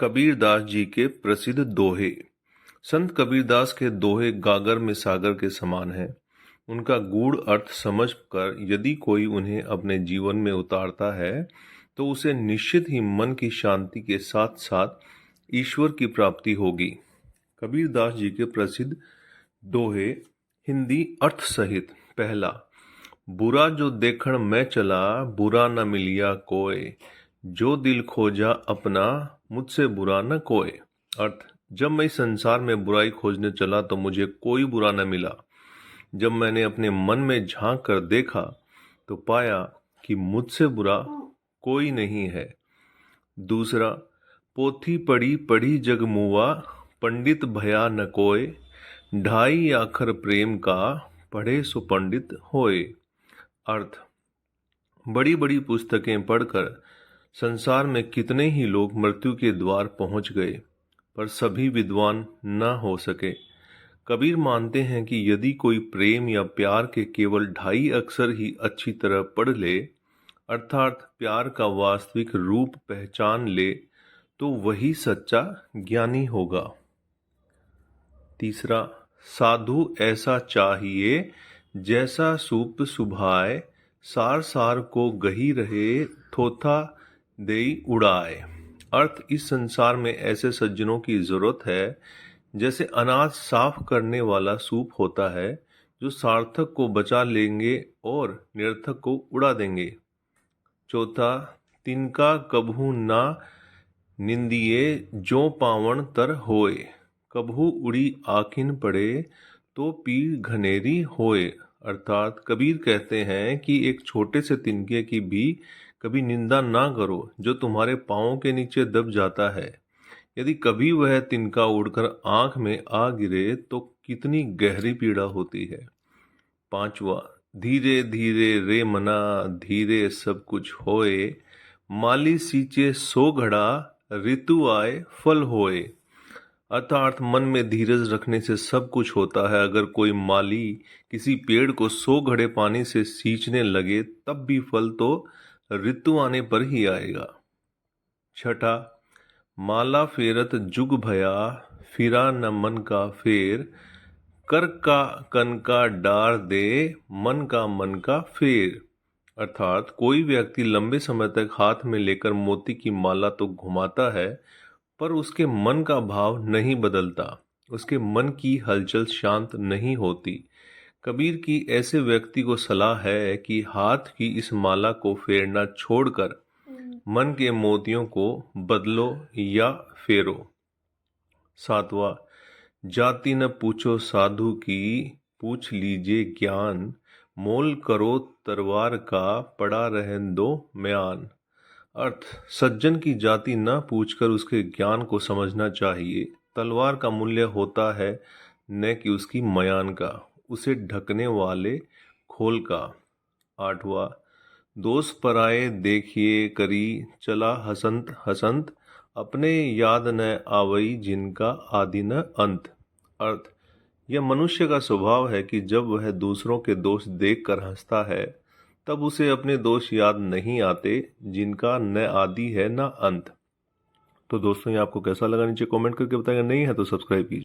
कबीरदास जी के प्रसिद्ध दोहे। संत कबीरदास के दोहे गागर में सागर के समान हैं। उनका गूढ़ अर्थ समझकर यदि कोई उन्हें अपने जीवन में उतारता है तो उसे निश्चित ही मन की शांति के साथ साथ ईश्वर की प्राप्ति होगी। कबीरदास जी के प्रसिद्ध दोहे हिंदी अर्थ सहित। पहला, बुरा जो देखण मैं चला, बुरा न मिलिया कोय, जो दिल खोजा अपना, मुझसे बुरा न कोय। अर्थ, जब मैं इस संसार में बुराई खोजने चला तो मुझे कोई बुरा न मिला। जब मैंने अपने मन में झांक कर देखा तो पाया कि मुझसे बुरा कोई नहीं है। दूसरा, पोथी पढ़ी पढ़ी जग मुआ, पंडित भया न कोय, ढाई आखर प्रेम का, पढ़े सो पंडित होए। अर्थ, बड़ी बड़ी पुस्तकें पढ़कर संसार में कितने ही लोग मृत्यु के द्वार पहुंच गए, पर सभी विद्वान न हो सके। कबीर मानते हैं कि यदि कोई प्रेम या प्यार के केवल 2.5 अक्षर ही अच्छी तरह पढ़ ले, अर्थात प्यार का वास्तविक रूप पहचान ले, तो वही सच्चा ज्ञानी होगा। तीसरा, साधु ऐसा चाहिए जैसा सूप सुभाए, सार सार को गही रहे, थोथा देई उड़ाए। अर्थ, इस संसार में ऐसे सज्जनों की जरूरत है जैसे अनाज साफ करने वाला सूप होता है, जो सार्थक को बचा लेंगे और निरर्थक को उड़ा देंगे। चौथा, तिनका कबहू ना निंदिए, जो पावण तर होए, कबहू उड़ी आखिन पड़े, तो पीर घनेरी होए। अर्थात कबीर कहते हैं कि एक छोटे से तिनके की भी कभी निंदा ना करो जो तुम्हारे पांवों के नीचे दब जाता है। यदि कभी वह तिनका उड़कर आंख में आ गिरे तो कितनी गहरी पीड़ा होती है। पांचवा, धीरे धीरे रे मना, धीरे सब कुछ होए, माली सींचे सो घड़ा, ऋतु आए फल होए। अर्थात मन में धीरज रखने से सब कुछ होता है। अगर कोई माली किसी पेड़ को 100 घड़े पानी से सींचने लगे तब भी फल तो ऋतु आने पर ही आएगा। छठा, माला फेरत जुग भया, फिरा न मन का फेर, कर का कन का डार दे, मन का फेर। अर्थात कोई व्यक्ति लंबे समय तक हाथ में लेकर मोती की माला तो घुमाता है, पर उसके मन का भाव नहीं बदलता, उसके मन की हलचल शांत नहीं होती। कबीर की ऐसे व्यक्ति को सलाह है कि हाथ की इस माला को फेरना छोड़कर मन के मोतियों को बदलो या फेरो। सातवां, जाति न पूछो साधु की, पूछ लीजिए ज्ञान, मोल करो तरवार का, पड़ा रहन दो म्यान। अर्थ, सज्जन की जाति न पूछकर उसके ज्ञान को समझना चाहिए। तलवार का मूल्य होता है न कि उसकी मयान का, उसे ढकने वाले खोल का। आठवां, दोष पराए देखिए करी, चला हसंत हसंत, अपने याद न आवई, जिनका आदि न अंत। अर्थ, यह मनुष्य का स्वभाव है कि जब वह दूसरों के दोष देखकर हंसता है तब उसे अपने दोष याद नहीं आते, जिनका न आदि है न अंत। तो दोस्तों, ये आपको कैसा लगा नीचे कमेंट करके बताएगा। नहीं है तो सब्सक्राइब कीजिए।